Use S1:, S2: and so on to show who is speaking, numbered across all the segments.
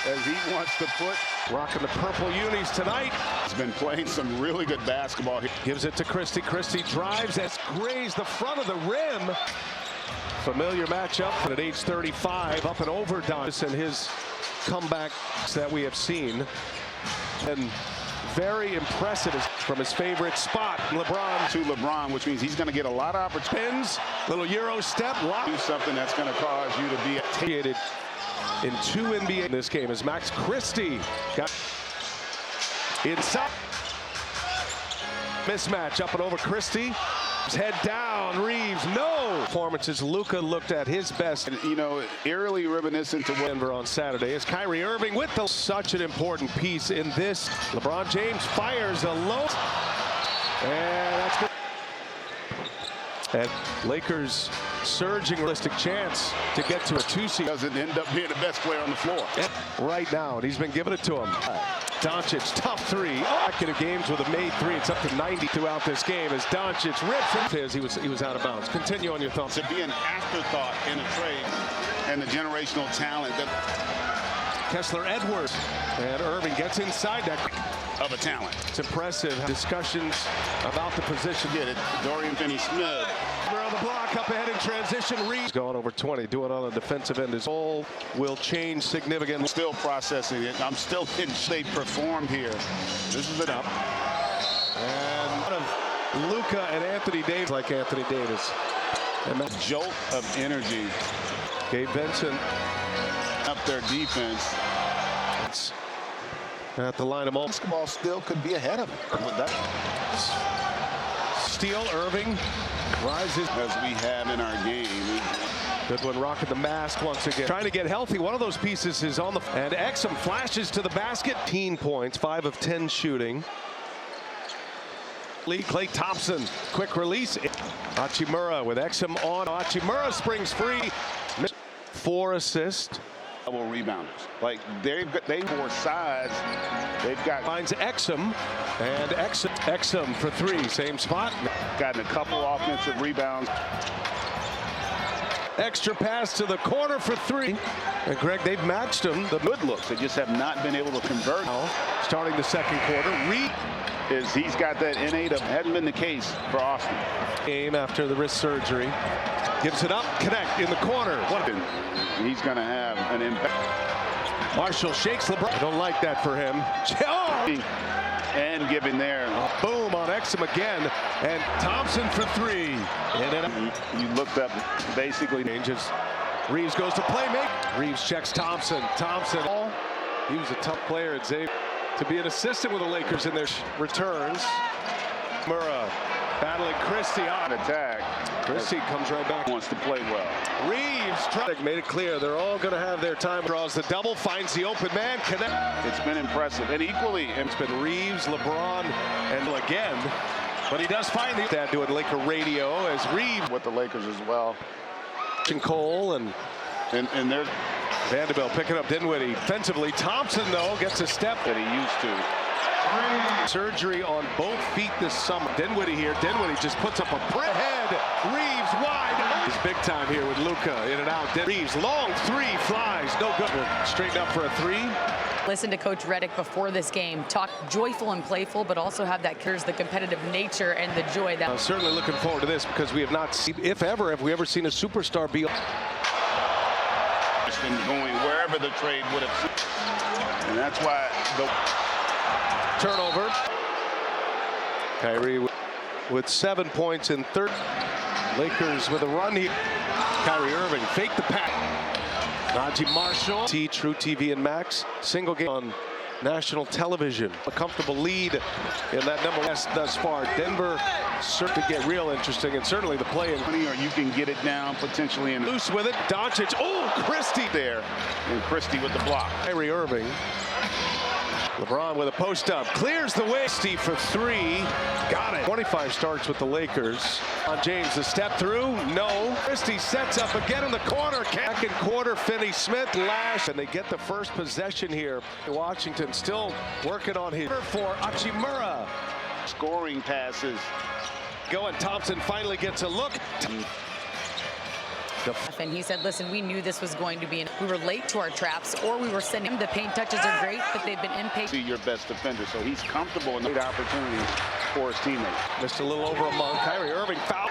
S1: as he wants to put.
S2: Rocking the purple unis tonight.
S1: He's been playing some really good basketball here.
S2: Gives it to Christie. Christie drives and grazed the front of the rim. Familiar matchup at age 35, up and over Donis and his comebacks that we have seen. And very impressive from his favorite spot, LeBron.
S1: To LeBron, which means he's going to get a lot of opportunities.
S2: Little Euro step.
S1: Do something that's going to cause you to be
S2: created in 2 NBA in this game as Max Christie got inside. Mismatch up and over Christie. Head down, Reeves, no! Performances, Luka looked at his best.
S1: And, you know, eerily reminiscent to
S2: Denver on Saturday as Kyrie Irving with such an important piece in this. LeBron James fires a low. And that's good. And Lakers surging realistic chance to get to a 2 seed.
S1: Doesn't end up being the best player on the floor.
S2: Right now, and he's been giving it to him. Doncic, tough three. Consecutive games with a made three. It's up to 90 throughout this game as Doncic rips it. He was out of bounds. Continue on your thoughts.
S1: To be an afterthought in a trade and the generational talent that
S2: Kessler Edwards and Irving gets inside that
S1: of a talent.
S2: It's impressive. Discussions about the position.
S1: Get it. Dorian Finney-Smith.
S2: We're on the block, up ahead in transition. Reeves going over 20, doing on the defensive end. His role will change significantly.
S1: Still processing it. I'm still in. They performed here. This is it up.
S2: And one of Luka and Anthony Davis, like Anthony Davis.
S1: And that jolt of energy.
S2: Gabe Vincent
S1: up their defense.
S2: It's at the line of
S1: basketball still could be ahead of it.
S2: Steele, Irving rises
S1: as we have in our game.
S2: Good one, rocking the mask once again. Trying to get healthy. One of those pieces is on the and Exum flashes to the basket. 18 points, 5 of 10 shooting. Klay Thompson, quick release. Hachimura with Exum on. Hachimura springs free. 4 assists.
S1: Double rebounders. Like they for size. They've got
S2: finds Exum and Exum for 3. Same spot.
S1: Gotten a couple offensive rebounds.
S2: Extra pass to the corner for 3. And Greg, they've matched him. The
S1: good looks. They just have not been able to convert.
S2: Now, starting the second quarter.
S1: He's got that innate of hadn't been the case for Austin.
S2: Game after the wrist surgery. Gives it up, connect in the corner.
S1: He's going to have an impact.
S2: Marshall shakes LeBron. I don't like that for him. Oh!
S1: And giving there.
S2: Boom on Exum again. And Thompson for 3. And then
S1: you looked up basically.
S2: Changes. Reeves goes to play. Reeves checks Thompson. Thompson. He was a tough player at Xavier. To be an assistant with the Lakers in their returns. Murrah battling Christie on
S1: attack.
S2: Christie comes right back.
S1: Wants to play well.
S2: Reeves made it clear they're all going to have their time. Draws the double, finds the open man.
S1: It's been impressive. And equally,
S2: it's been Reeves, LeBron, and again. But he does find that doing Laker radio as Reeves
S1: with the Lakers as well.
S2: And Cole and
S1: there's
S2: Vanderbilt picking up Dinwiddie. Defensively, Thompson, though, gets a step
S1: that he used to.
S2: Surgery on both feet this summer. Dinwiddie here. Dinwiddie just puts up a head. Reeves wide. He's big time here with Luka in and out. Reeves, long 3 flies. No good. Straighten up for a 3.
S3: Listen to Coach Redick before this game. Talk joyful and playful, but also have that the competitive nature and the joy. That
S2: I'm certainly looking forward to this because we have not seen, if ever, have we ever seen a superstar be
S1: going wherever the trade would have. And that's why the
S2: turnover. Kyrie with 7 points in third. Lakers with a run here. Kyrie Irving fake the pass. Najee Marshall. True TV and Max. Single game on national television. A comfortable lead in that number thus far. Denver to get real interesting, and certainly the play in.
S1: Or you can get it down potentially in
S2: loose with it. Doncic. Oh, Christie
S1: there, and Christie with the block.
S2: Kyrie Irving. LeBron with a post up, clears the way. Steve for 3, got it. 25 starts with the Lakers. On James, the step through, no. Christie sets up again in the corner. Second quarter, Finney-Smith lash, and they get the first possession here. Washington still working on his for Hachimura.
S1: Scoring passes.
S2: Thompson finally gets a look.
S3: And he said, listen, we knew this was going to be, we were late to our traps, or we were sending him. The paint touches are great, but they've been impatient.
S1: See your best defender, so he's comfortable in the opportunity for his teammates.
S2: Missed a little over a month. Kyrie Irving foul.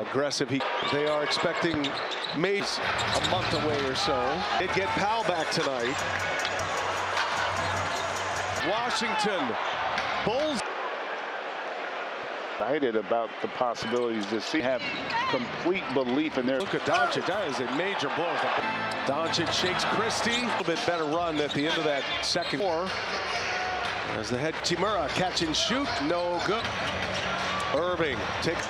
S2: Aggressive. They are expecting Mays a month away or so. They'd get Powell back tonight. Washington Bulls.
S1: Excited about the possibilities to see, have complete belief in their.
S2: Luka Doncic, that is a major blow. Doncic shakes Christie. A little bit better run at the end of that second quarter. As the head Timura catch and shoot, no good. Irving takes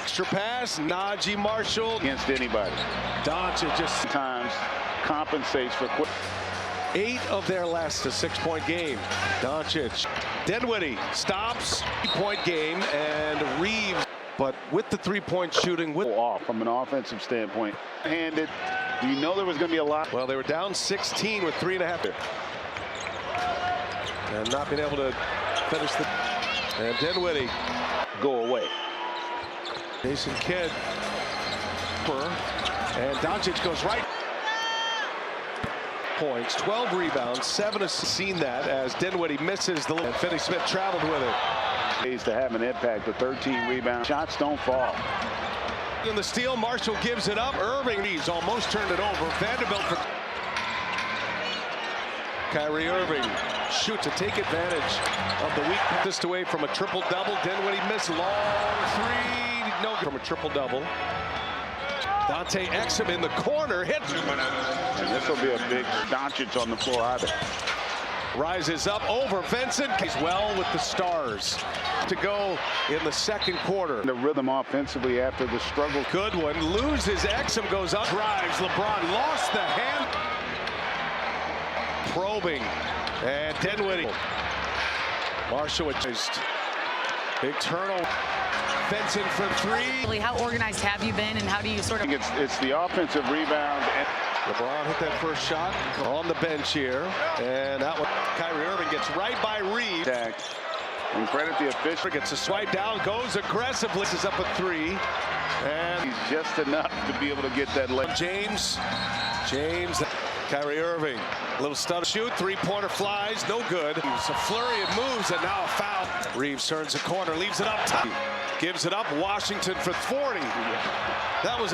S2: extra pass. Najee Marshall
S1: Against anybody.
S2: Doncic just
S1: Sometimes compensates for quick.
S2: 8 of their last 6-point game. Doncic. Dinwiddie stops. 3-point game, and Reeves. But with the 3-point shooting, with
S1: Off from an offensive standpoint. Handed. Do you know there was going to be a lot?
S2: well, they were down 16 with 3.5. And not being able to finish the. And Dinwiddie.
S1: Go away.
S2: Jason Kidd. And Doncic goes right. Points, 12 rebounds, 7 assists. Seen that as Dinwiddie misses the. And Finney-Smith traveled with it.
S1: Ways to have an impact. The 13 rebounds. Shots don't fall.
S2: In the steal, Marshall gives it up. Irving, he's almost turned it over. Vanderbilt for Kyrie Irving shoot to take advantage of the weak pass away from a triple-double. Dinwiddie missed long three. No from a triple-double. Dante Exum in the corner hit.
S1: And this will be a big Doncic on the floor either.
S2: Rises up over Vincent. He's well with the Stars to go in the second quarter.
S1: The rhythm offensively after the struggle.
S2: Good one. Loses. Exum goes up. Drives. LeBron lost the hand. Probing. And Dinwiddie. Marshall adjust. Big turnover. Vincent for 3.
S3: How organized have you been, and how do you sort of?
S1: I think it's the offensive rebound. And
S2: LeBron hit that first shot on the bench here. And that one. Kyrie Irving gets right by Reeves.
S1: And credit the official.
S2: Gets a swipe down. Goes aggressively. This is up at 3. And
S1: he's just enough to be able to get that leg.
S2: James. Kyrie Irving. A little stutter shoot. 3-pointer flies. No good. It's a flurry of moves and now a foul. Reeves turns the corner. Leaves it up top. Gives it up. Washington for 40. That was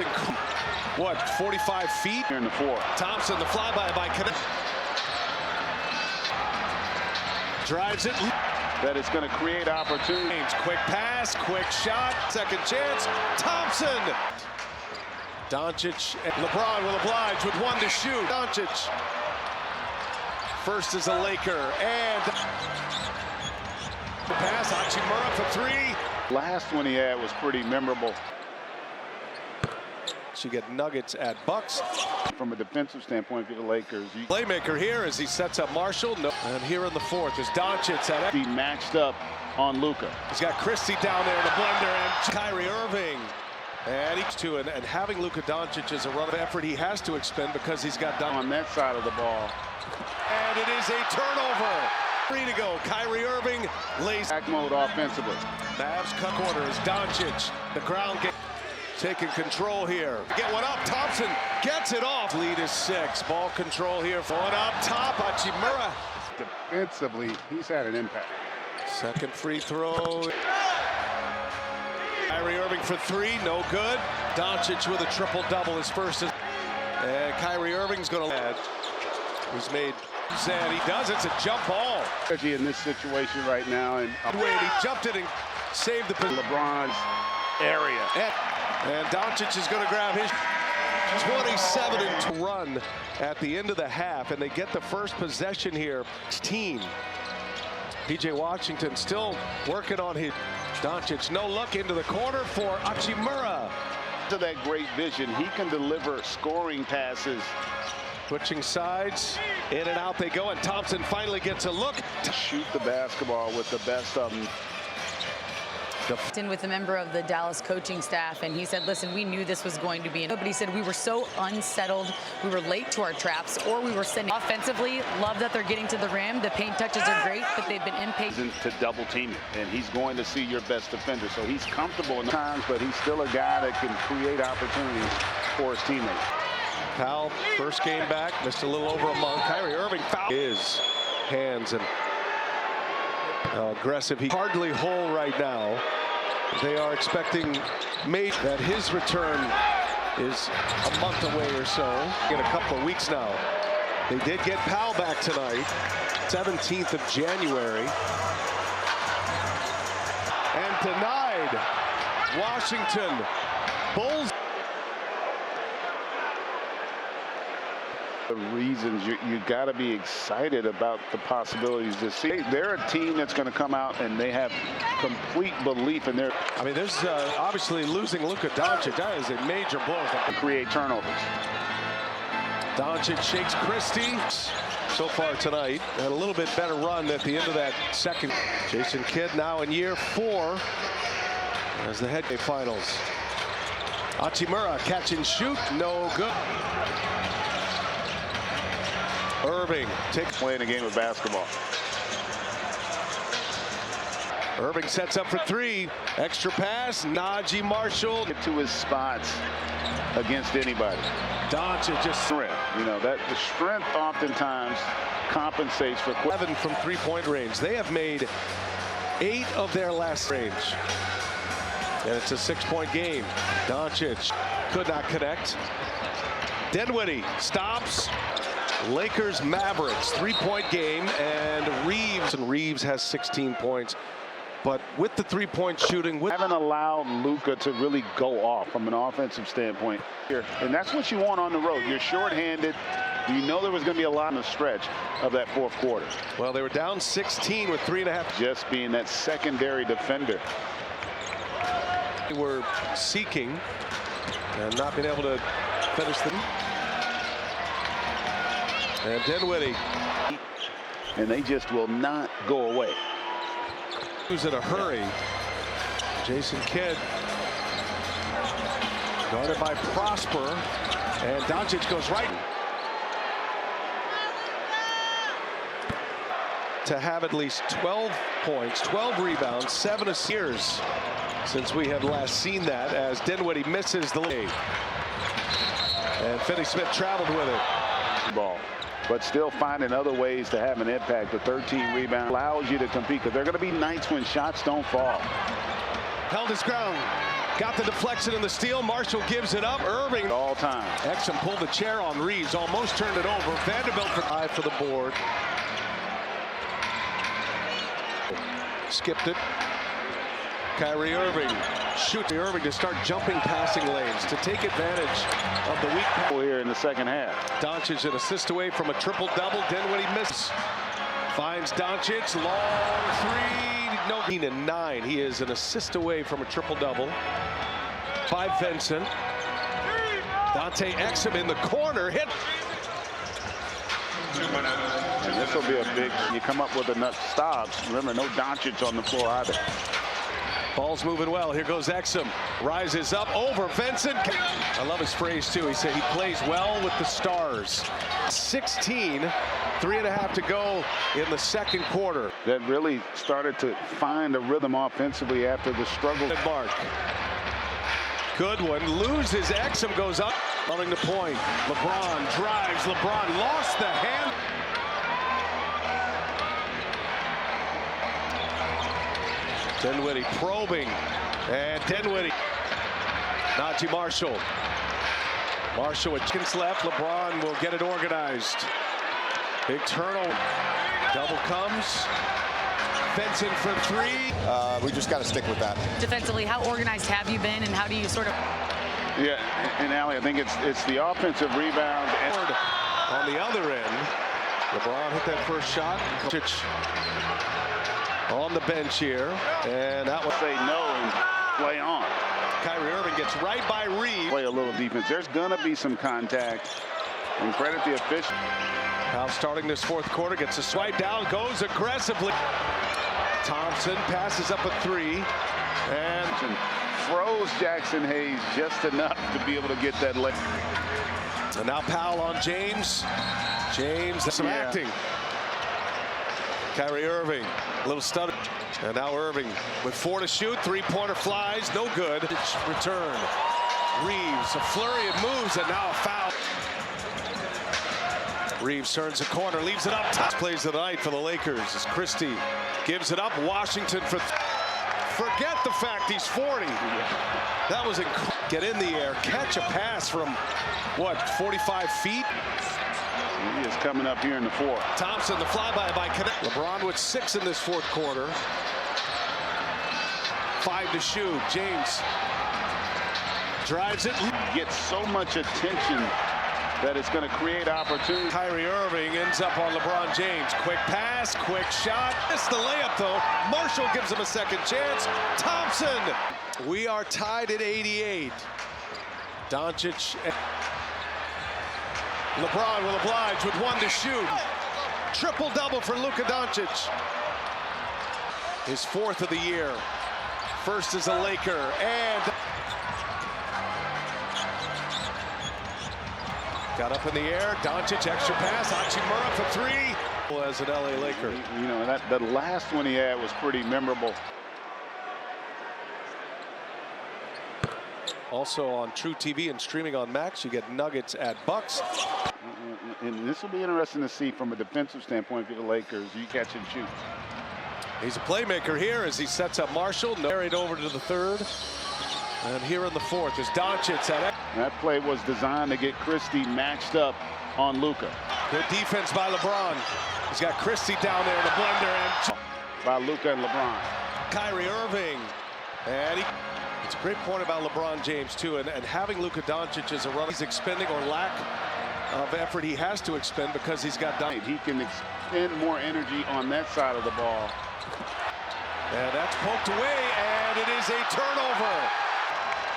S2: what, 45 feet?
S1: Here in the fourth.
S2: Thompson, the flyby by Connect. Drives it.
S1: That is going to create opportunities.
S2: Quick pass, quick shot, second chance. Thompson. Doncic and LeBron will oblige with 1 to shoot. Doncic. First is a Laker. And pass. Hachimura for 3.
S1: Last one he had was pretty memorable.
S2: So you get Nuggets at Bucks.
S1: From a defensive standpoint for the Lakers.
S2: Playmaker here as he sets up Marshall. No. And here in the fourth is Doncic at.
S1: He matched up on Luka.
S2: He's got Christie down there in the blender and Kyrie Irving. And he's two. And having Luka Doncic as a run of effort, he has to expend because he's got down
S1: on that side of the ball.
S2: And it is a turnover. 3 to go. Kyrie Irving lays
S1: back mode offensively.
S2: Mavs cut quarter is Doncic. The ground game taking control here. Get one up. Thompson gets it off. Lead is 6. Ball control here. One up top. Hachimura.
S1: Defensively, he's had an impact.
S2: Second free throw. Kyrie Irving for 3. No good. Doncic with a triple-double. His first. And Kyrie Irving's going to add. He's made. And he does. It's a jump ball.
S1: In this situation right now, and
S2: he jumped it and saved the
S1: LeBron's area.
S2: And Doncic is going to grab his 27 and run at the end of the half, and they get the first possession here. Team. PJ Washington still working on his. Doncic, no look into the corner for Hachimura.
S1: To that great vision, he can deliver scoring passes.
S2: Switching sides, in and out they go, and Thompson finally gets a look.
S1: To shoot the basketball with the best of them.
S3: With a member of the Dallas coaching staff, and he said, listen, we knew this was going to be but he said we were so unsettled, we were late to our traps, or we were sending offensively. Love that they're getting to the rim. The paint touches are great, but they've been impatient
S1: to double team it, and he's going to see your best defender, so he's comfortable in times, but he's still a guy that can create opportunities for his teammates.
S2: Powell, first game back, missed a little over a month. Kyrie Irving foul his hands and aggressive. He's hardly whole right now. They are expecting that his return is a month away or so, in a couple of weeks now. They did get Powell back tonight, 17th of January. And denied. Washington Bulls.
S1: The reasons you got to be excited about the possibilities to see. They're a team that's going to come out and they have complete belief in their.
S2: I mean, there's obviously losing Luka Doncic. That is a major blow.
S1: To create turnovers.
S2: Doncic shakes Christie. So far tonight, had a little bit better run at the end of that second. Jason Kidd now in year 4 as the head finals. Hachimura catch and shoot, no good. Irving
S1: playing a game of basketball.
S2: Irving sets up for 3. Extra pass. Najee Marshall
S1: Get to his spots against anybody.
S2: Doncic just
S1: Strength. You know that the strength oftentimes compensates for
S2: 11 from 3-point range. They have made 8 of their last range, and it's a 6-point game. Doncic could not connect. Dinwiddie stops. Lakers Mavericks 3-point game, and Reeves has 16 points, but with the 3-point shooting,
S1: haven't allowed Luka to really go off from an offensive standpoint here, and that's what you want on the road. You're shorthanded. You know there was going to be a lot in the stretch of that fourth quarter.
S2: Well, they were down 16 with 3.5.
S1: Just being that secondary defender.
S2: They were seeking and not being able to finish them. And Dinwiddie.
S1: And they just will not go away.
S2: Who's in a hurry? Jason Kidd. Guarded by Prosper. And Doncic goes right. To have at least 12 points, 12 rebounds, 7 assists since we have last seen that, as Dinwiddie misses the lead. And Finney-Smith traveled with it.
S1: Ball. But still finding other ways to have an impact. The 13 rebound allows you to compete, because there are going to be nights when shots don't fall.
S2: Held his ground. Got the deflection and the steal. Marshall gives it up. Irving.
S1: All time.
S2: Exum pulled the chair on Reeves. Almost turned it over. Vanderbilt for 5 for the board. Skipped it. Kyrie Irving. Shoot Irving to start jumping passing lanes to take advantage of the weak pass
S1: here in the second half.
S2: Doncic an assist away from a triple-double. Dinwiddie misses. Finds Doncic. Long 3. No. And 9. He is an assist away from a triple-double. By Vincent. Dante Exum in the corner. Hit.
S1: And this will be a big. You come up with enough stops. Remember, no Doncic on the floor either.
S2: Ball's moving well. Here goes Exum. Rises up over Vincent. I love his phrase, too. He said he plays well with the stars. 16, 3.5 to go in the second quarter.
S1: That really started to find a rhythm offensively after the struggle.
S2: Mark. Good one. Loses. Exum goes up. Running the point. LeBron drives. LeBron lost the hand. Dinwiddie probing, and Dinwiddie. Najee Marshall. Marshall with chins left. LeBron will get it organized. Big turnover. Double comes. Vincent for 3.
S4: We just got to stick with that.
S3: defensively. How organized have you been, and how do you sort of?
S1: Yeah, and Allie, I think it's the offensive rebound.
S2: On the other end, LeBron hit that first shot. On the bench here, and that will
S1: say no and play on.
S2: Kyrie Irving gets right by Reeves.
S1: Play a little defense. There's going to be some contact, and credit the official.
S2: Now starting this fourth quarter, gets a swipe down, goes aggressively. Thompson passes up a 3. And
S1: throws Jackson Hayes just enough to be able to get that leg.
S2: And now Powell on James. James, some acting. Kyrie Irving, a little stutter. And now Irving with 4 to shoot. 3-pointer flies, no good. Return. Reeves, a flurry of moves, and now a foul. Reeves turns the corner, leaves it up top. Plays of the night for the Lakers as Christie gives it up. Washington for. Forget the fact he's 40. That was incredible. Get in the air, catch a pass from, what, 45 feet?
S1: He is coming up here in the fourth.
S2: Thompson, the flyby by Connect. LeBron with 6 in this fourth quarter. 5 to shoot. James drives it.
S1: Gets so much attention that it's going to create opportunity.
S2: Kyrie Irving ends up on LeBron James. Quick pass, quick shot. Missed the layup, though. Marshall gives him a second chance. Thompson. We are tied at 88. Doncic. LeBron will oblige with 1 to shoot. Triple-double for Luka Doncic. His 4th of the year. First as a Laker. And got up in the air. Doncic, extra pass. Hachimura for 3. As an LA Laker.
S1: You know, that last one he had was pretty memorable.
S2: Also on True TV and streaming on Max, you get Nuggets at Bucks.
S1: And this will be interesting to see from a defensive standpoint for the Lakers. You catch and shoot.
S2: He's a playmaker here as he sets up Marshall. Carried over to the 3rd. And here in the 4th is Doncic.
S1: That play was designed to get Christie matched up on Luka.
S2: Good defense by LeBron. He's got Christie down there in the blender. And
S1: by Luka and LeBron.
S2: Kyrie Irving. And it's a great point about LeBron James, too. And having Luka Doncic as a runner, he's expending or lack of effort he has to expend because he's got done.
S1: He can expend more energy on that side of the ball.
S2: And that's poked away, and it is a turnover.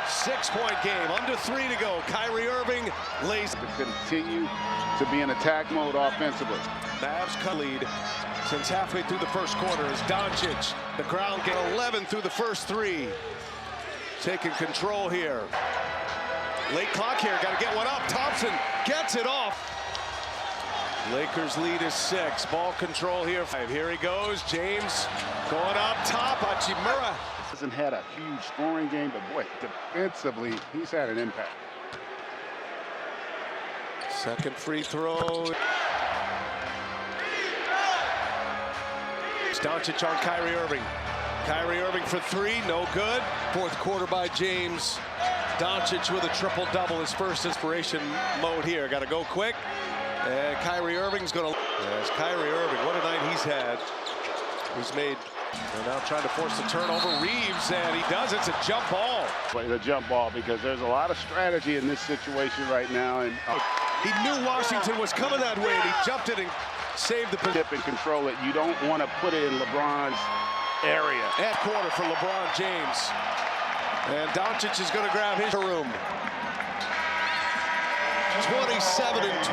S2: 6-point game, under 3 to go. Kyrie Irving lays.
S1: To continue to be in attack mode offensively.
S2: Mavs cut lead since halfway through the first quarter as Doncic, the crowd get 11 through the first 3. Taking control here. Late clock here, got to get one up. Thompson gets it off. Lakers lead is 6. Ball control here. 5. Here he goes. James going up top. Hachimura.
S1: Hasn't had a huge scoring game, but boy, defensively, he's had an impact.
S2: Second free throw. Doncic on Kyrie Irving. Kyrie Irving for 3, no good. 4th quarter by James. Doncic with a triple-double, his first inspiration mode here. Got to go quick. And Kyrie Irving's going to. Yes, Kyrie Irving, what a night he's had. He's made. They're now trying to force the turnover. Reeves, and he does. It's a jump ball.
S1: The jump ball, because there's a lot of strategy in this situation right now. And
S2: he knew Washington was coming that way, and he jumped it and saved the position.
S1: And control it. You don't want to put it in LeBron's area.
S2: At quarter for LeBron James. And Doncic is going to grab his room. 27-20.